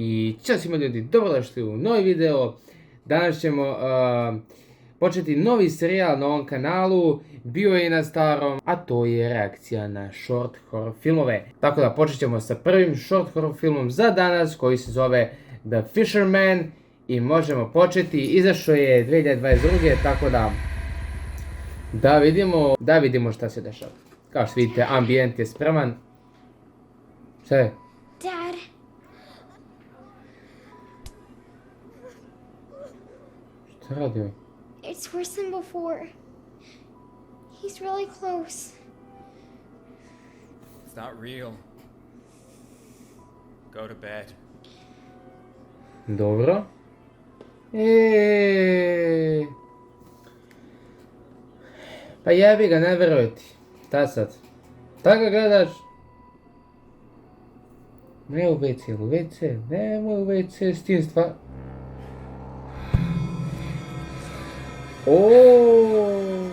I ćao svima ljudi, dobrodošli u novi video. Danas ćemo početi novi serijal na ovom kanalu. Bio je i na starom, a to je reakcija na short horror filmove. Tako da počet ćemo sa prvim short horror filmom za danas koji se zove The Fisherman. I možemo početi, izašao je 2022. Tako da vidimo šta se dešava. Kao što vidite, ambijent je spreman. Šta je? Dad. Šta radi ovaj? It's worse than before. He's really close. It's not real. Go to bed. Dobro. Pa jebi ga, ne veruj ti. Šta sad? Tako ga gledaš? Ne u WC, nemoj u WC s tim stvar... Oooo.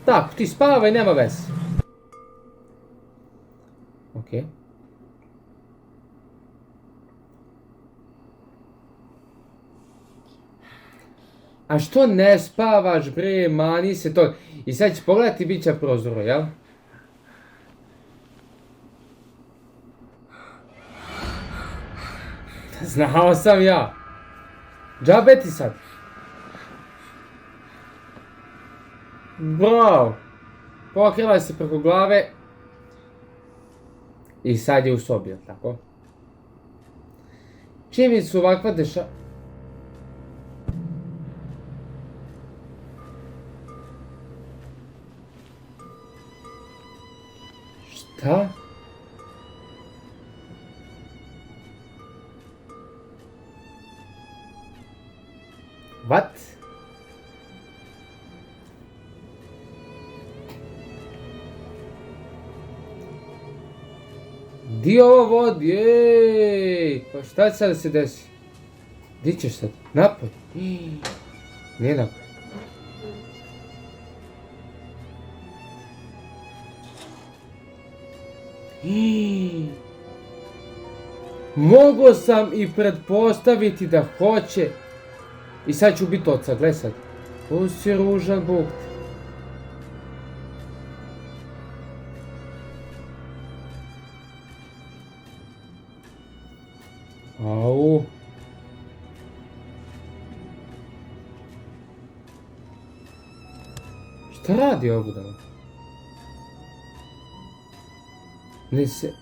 Tako, ti spavaj, nema veze. Okej. A što ne spavaš bre, mani se to... I sad će pogledati bit će prozoro, jel? Znao sam ja. Džabe ti sad. Bravo. Pokrila se preko glave. I sad je u sobi, jel tako? Čim mi su ovakva Šta? What? Di ovo vodi? Ej! Pa šta će sad da se desi? Di ćeš sad? Napad? Nije napad. Mogao sam i pretpostaviti da hoće. I sad ću biti oca, gle sad. Ovo si ružan bog ti. Au. Šta radi ovo da? Ne se...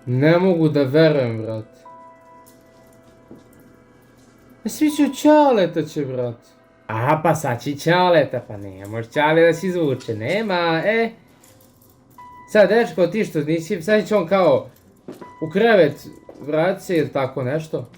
Ne mogu da verujem, brat. Svi ću Ćaleta će, brat. Aha, pa sad će Ćaleta, pa ne može Ćale da se izvuče, nema, Sad, dečko, ti što nisi, sad će on kao u krevet vrat se ili tako nešto.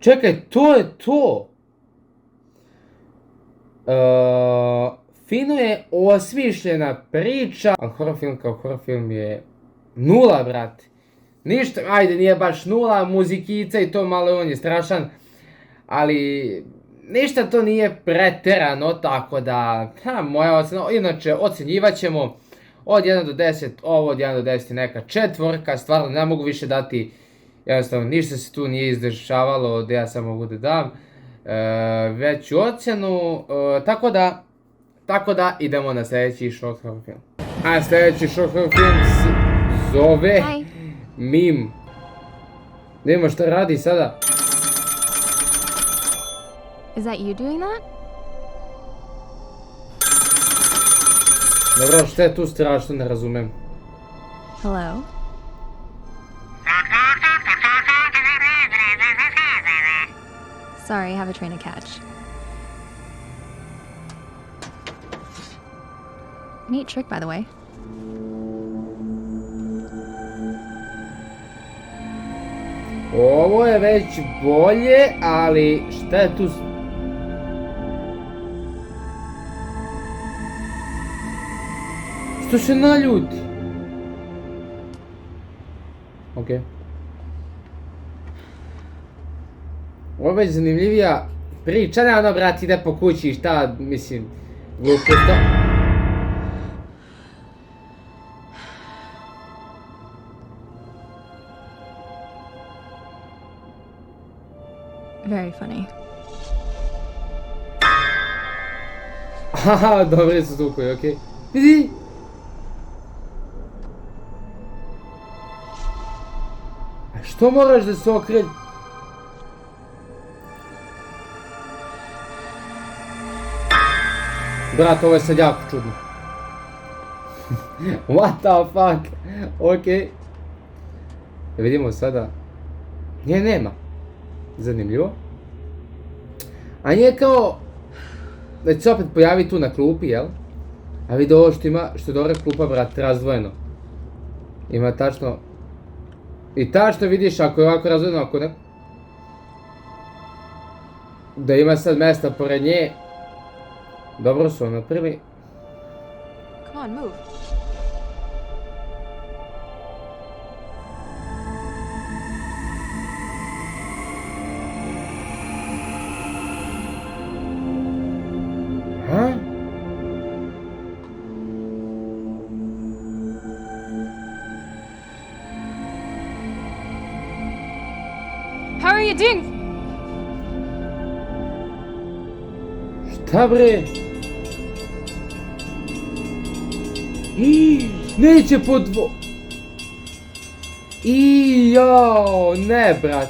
Čekaj, to je to! Fino je osmišljena priča, ali horror film kao horror film je nula, brate. Ništa, ajde, nije baš nula, muzikica i to malo on je strašan, ali ništa to nije preterano, tako da, moja ocena, inače ocjenjivat ćemo od 1 do 10, ovo od 1 do 10 je neka četvorka, stvarno ne mogu više dati. Jednostavno, ništa se tu nije izdešavalo da ja sam mogu da dam veću ocjenu, tako da idemo na sljedeći short horror film. A sljedeći short horror film se zove Meme. Da vidimo šta radi sada. Is that you doing that? Dobro, šta je tu strašno, ne razumem. Hello? Sorry, I have a train to catch. Neat trick, by the way. Ovo je već bolje, ali šta je tu... Što se naljuti? Okej. Ovo je zanimljivija priča, ne ono brat ide po kući i šta, mislim, glupost. Very funny. Haha, dobri su zvukovi, okej. Vidi! A što moraš da se okreneš? Brat, ovo je sad jako čudno. What the fuck? Okej. Vidimo sada. Nje nema. Zanimljivo. A nje kao... da će se opet pojaviti tu na klupi, jel? A vidi ovo što ima, što je dobra klupa, brat, razdvojeno. Ima tačno... I tačno vidiš ako je ovako razdvojeno, ako ne... da ima sad mesta pored nje. Dobro su napravili. Come on, move. Ha? How are you doing? Šta bre? Neće podvo... Jao, ne brat.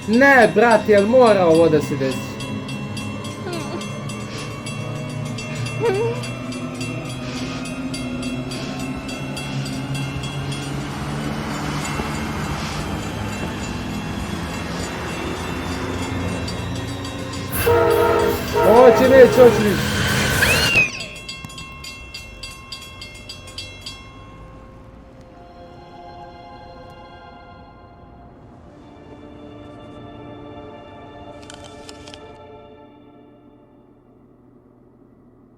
Ne brat, jel mora ovo da se desi? Neće, hoće ništa.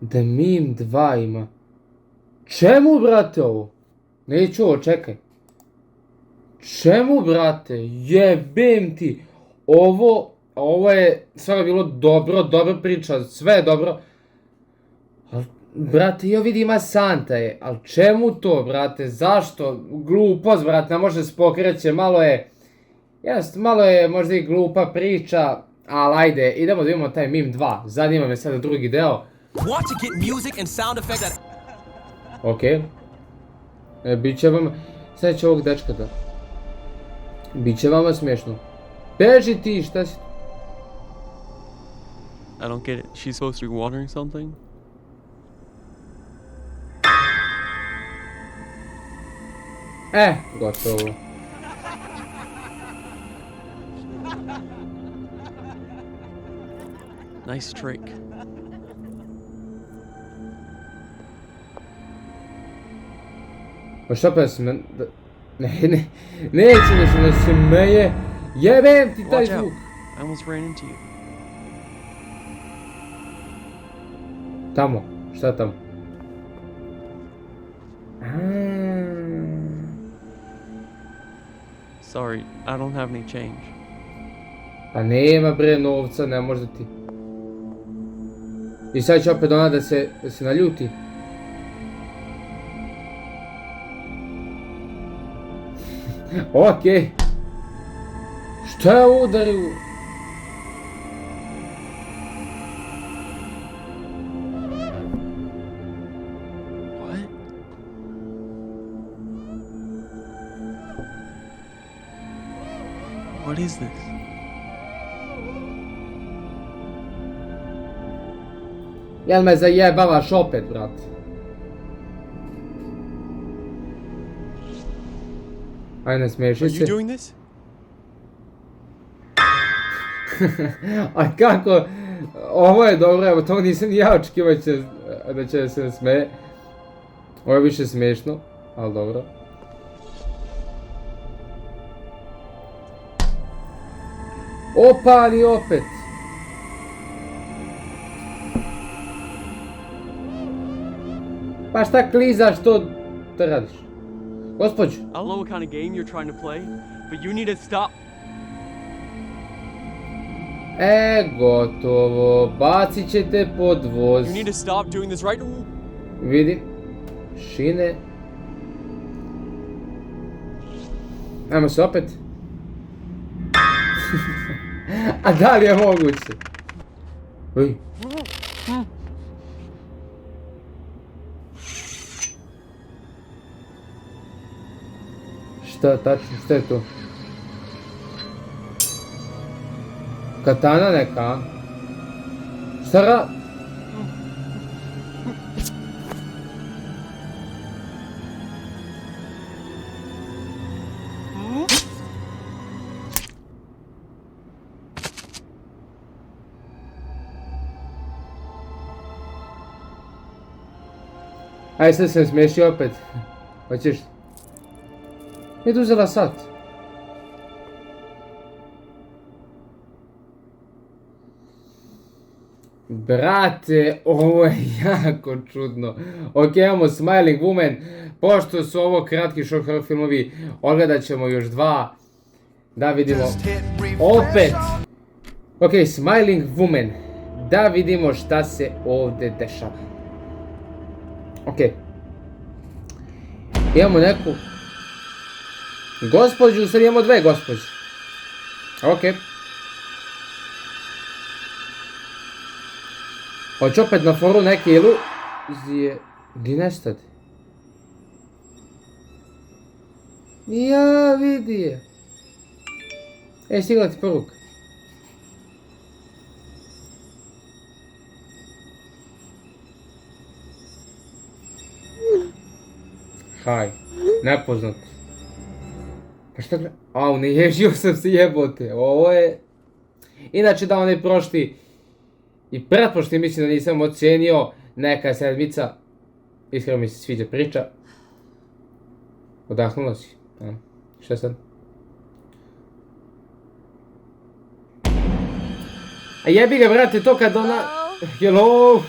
The Meme 2 ima. Čemu, brate, ovo? Neću ovo, čekaj. Čemu, brate? Jebem ti. Ovo je stvarno bilo dobro, dobra priča, sve je dobro. Ali, brate, jo vidi ima Santa je, ali čemu to, brate, zašto? Glupost, brate, ne može se pokreće, malo je možda i glupa priča, ali ajde, idemo da imamo taj Meme 2, zanima me sada drugi deo. Okej. Bit će vam, sad će ovog dečka da... Bit će vama smiješno. Beži ti, šta si... I don't get it. She's supposed to be watering something? Gotovo. Nice trick. Pa šta pa se men... Neće da se ne smeje. Jebem ti taj Watch out. zvuk. I almost ran into you. Tamo, šta tamo? Sorry, I don't have any change. Pa nema bre novca, ne može ti. I sad će opet ona da se naljuti. Okej. Šta je udario? What? What is this? Jel me zajebavaš opet, brate? Aj, ne smiješi Are se. you doing this? A kako? Ovo je dobro, evo to nisam ni ja očekivao da će se smeje. Ovo je više smiješno, ali dobro. Opali opet. Pa šta klizaš, to radiš? Gospođo. I don't know what kind of game you're trying to play, but you need to stop. Gotovo. Bacit ćete pod voz. You need to stop doing this right. Vidim. Šine. Ajmo se opet. A da li je moguće? Uj. Šta tačno, šta je to? Katana neka? Šta ra... Aj sad sam smiješio opet. Hoćeš? Je uzela sat. Brate, ovo je jako čudno. Ok, imamo Smiling Woman. Pošto su ovo kratki short horror filmovi, odgledat ćemo još dva. Da vidimo. Opet. Ok, Smiling Woman. Da vidimo šta se ovdje dešava. Ok. Imamo neku gospođu, sad imamo dve gospođe. Ok. Hoće opet na foru neke iluzije. Gdje nestade? Ja, vidi je. Stigla ti poruka. Haj, nepoznat. Pa šta gleda? Au, ne ježio sam se, jebote. Ovo je... Inače da onaj prošli i pretprošli mislim da nisam ocenio, neka sedmica. Iskreno mi se sviđa priča. Odahnula si. Šta sad? A jebi ga, brate, to kad ona... Hello?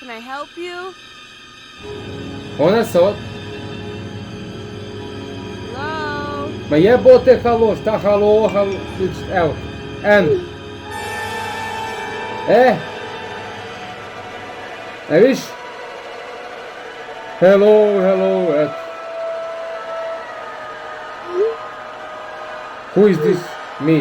Can I help you? Ona se od... Hello? Ma jebote, halo, šta halo, evo, viš? Hello, eto. Who is this? Me.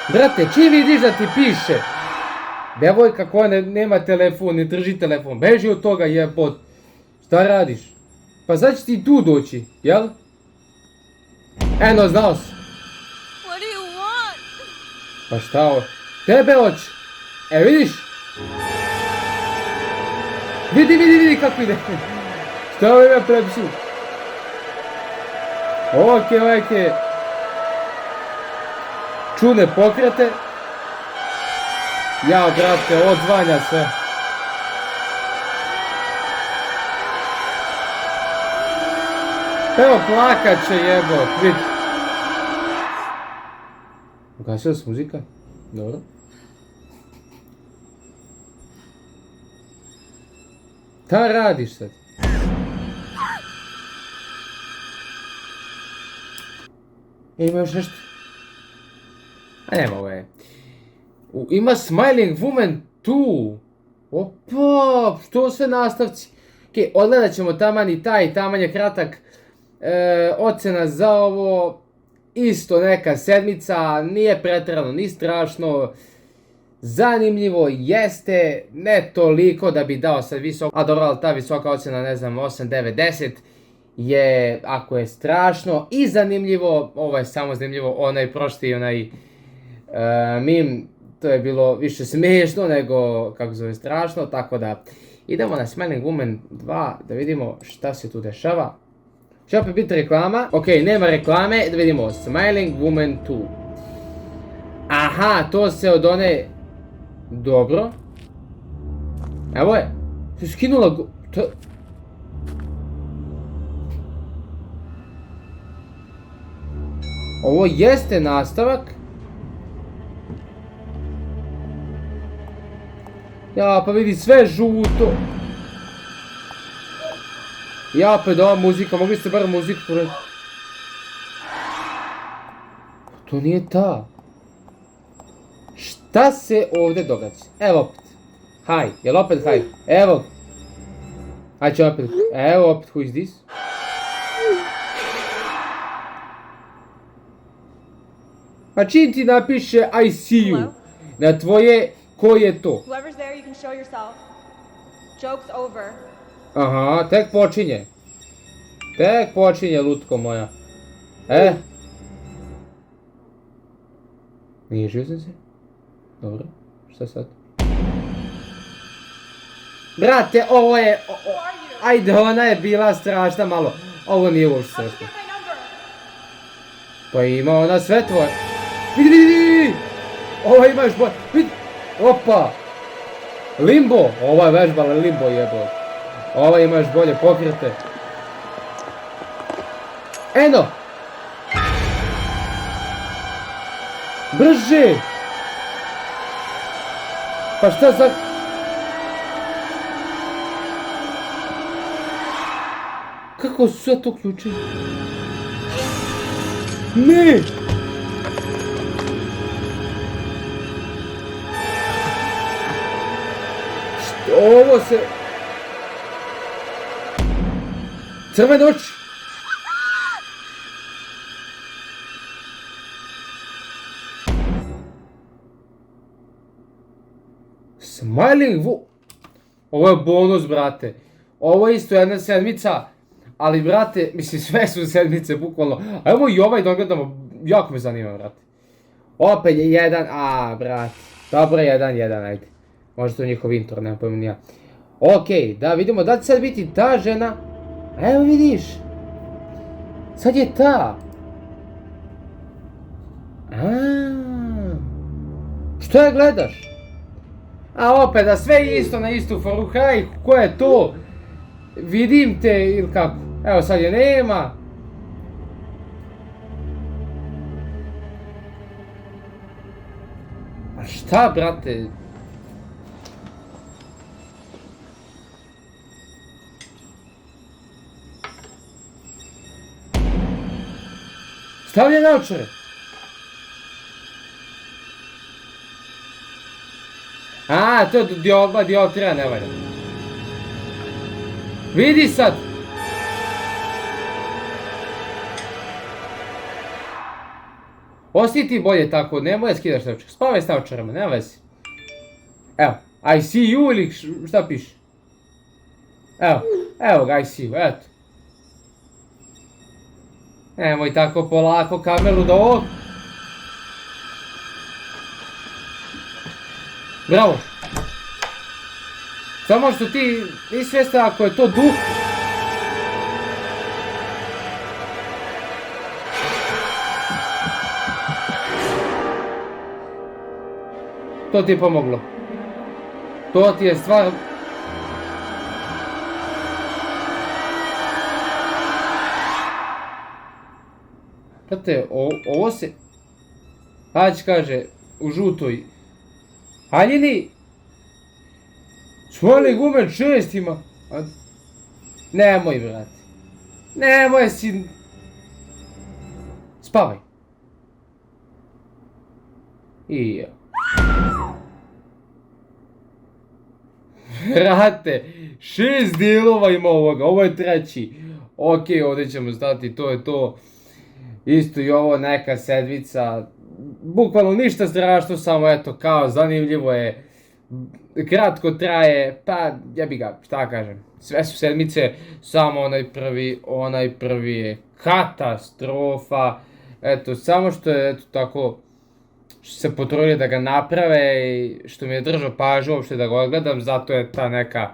Brate, čim vidiš da ti piše? Devojka koja nema telefon, ne drži telefon, beži od toga jebot. Šta radiš? Pa sad će ti tu doći, jel? Eno, znao si. What do you want? Pa šta ovo? Tebe hoće. Vidiš? Vidi kako ide. Šta ovo ima pred psu? Ok. Čudne pokrete. Ja, brate, odzvanja sve. Evo, plakat će jebot, vidi. Ugasila se muzika? Dobro. Šta radiš sad? Ima još nešto? A nema ovo je. Ima Smiling Woman tu. Opa, što sve nastavci? Ok, odgledat ćemo taman i taj, taman je kratak. Ocena za ovo, isto neka sedmica, nije pretjerano ni strašno. Zanimljivo jeste, ne toliko da bi dao sad visoko, a dobro, ali ta visoka ocena, ne znam, 8, 9, 10 je, ako je strašno i zanimljivo, ovo je samo zanimljivo, onaj prošli, mim, to je bilo više smiješno nego, kako zove, strašno, tako da idemo na Smiling Woman 2 da vidimo šta se tu dešava. Će opet biti reklama, ok, nema reklame, da vidimo Smiling Woman 2. Aha, to se od one... Dobro. Evo je. Se skinula Ovo jeste nastavak. Ja, pa vidi sve žuto. Ja, pa da ova muzika, mogli ste bar muziku porediti. To nije ta. Šta se ovdje događa? Evo opet. Haj, jel opet haj? Evo. Haj će opet. Evo opet, who is this? A čim ti napiše I see you Hello? na tvoje, ko je to? Whoever's there, you can show yourself. Joke's over. Aha, tek počinje. Tek počinje, lutko moja. Nije živ sam se? Dobro, šta sad? Brate, ovo je... Ajde, ona je bila strašna malo. Ovo nije uopšte How'd you strašno. get my number? Pa ima ona sve tvoje. Vidi, vidi, vidi! Ovo ima još bolje. Vidi! Opa! Limbo! Ova je vežbala limbo jebo. Ova ima još bolje pokrete. Eno! Brže! Pa šta sad? Kako su sve to ključi? Ne! Što ovo se... Crvene oči! Smiling Wo... Ovo je bonus, brate. Ovo je isto jedna sedmica. Ali, brate, mislim, sve su sedmice, bukvalno. A evo i ovaj dogledamo, jako me zanima, brate. Opet je jedan, brate. Dobro, jedan, ajde. Možda to je njihov intro, nema pojma ni ja. Okej, da vidimo da li će sad biti ta žena. Evo vidiš. Sad je ta. Što je gledaš? A opet, da sve isto na istu foru, haj, ko je to? Vidim te, ili kako? Evo sad je nema. A šta, brate? Stavlja naočare. To je dioptrija, ne valja. Vidi sad. Osti ti bolje tako, nemoj skidaš naočare. Spavaj s naočarama, nema veze. Evo, I see you ili šta piše? Evo ga, I see you, eto. Nemoj tako polako kameru do ovog. Bravo. Samo što ti nisi svjestan ako je to duh. To ti je pomoglo. To ti je stvar... Prate, ovo se... Hać kaže, u žutoj... Haljini! Svojili gume 6 ima. Nemoj, brate. Nemoj si... Spavaj. I ja. Brate, 6 dijelova ima ovoga, ovo je treći. Okej, ovdje ćemo stati, to je to. Isto i ovo neka sedmica. Bukvalno ništa strašno, samo eto kao zanimljivo je. Kratko traje, pa jebi ga, šta kažem. Sve su sedmice, samo onaj prvi je katastrofa. Eto, samo što je eto tako, što se potrudili da ga naprave i što mi je držao pažnju uopšte da ga odgledam, zato je ta neka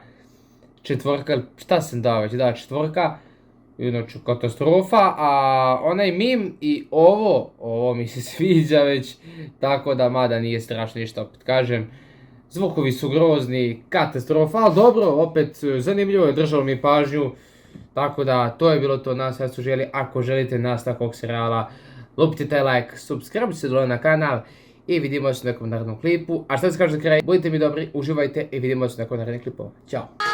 četvorka, šta sam dao već, da četvorka. Inače katastrofa, a onaj mim i ovo mi se sviđa već, tako da mada nije strašno ništa, opet kažem. Zvukovi su grozni, katastrofa, ali dobro, opet zanimljivo je, držalo mi pažnju. Tako da, to je bilo to nas, sve su želi, ako želite nastavak ovog serijala, lupite taj like, subscribe se dole na kanal i vidimo se u nekom narednom klipu. A što se kaže za kraj, budite mi dobri, uživajte i vidimo se u nekom narednom klipu. Ćao!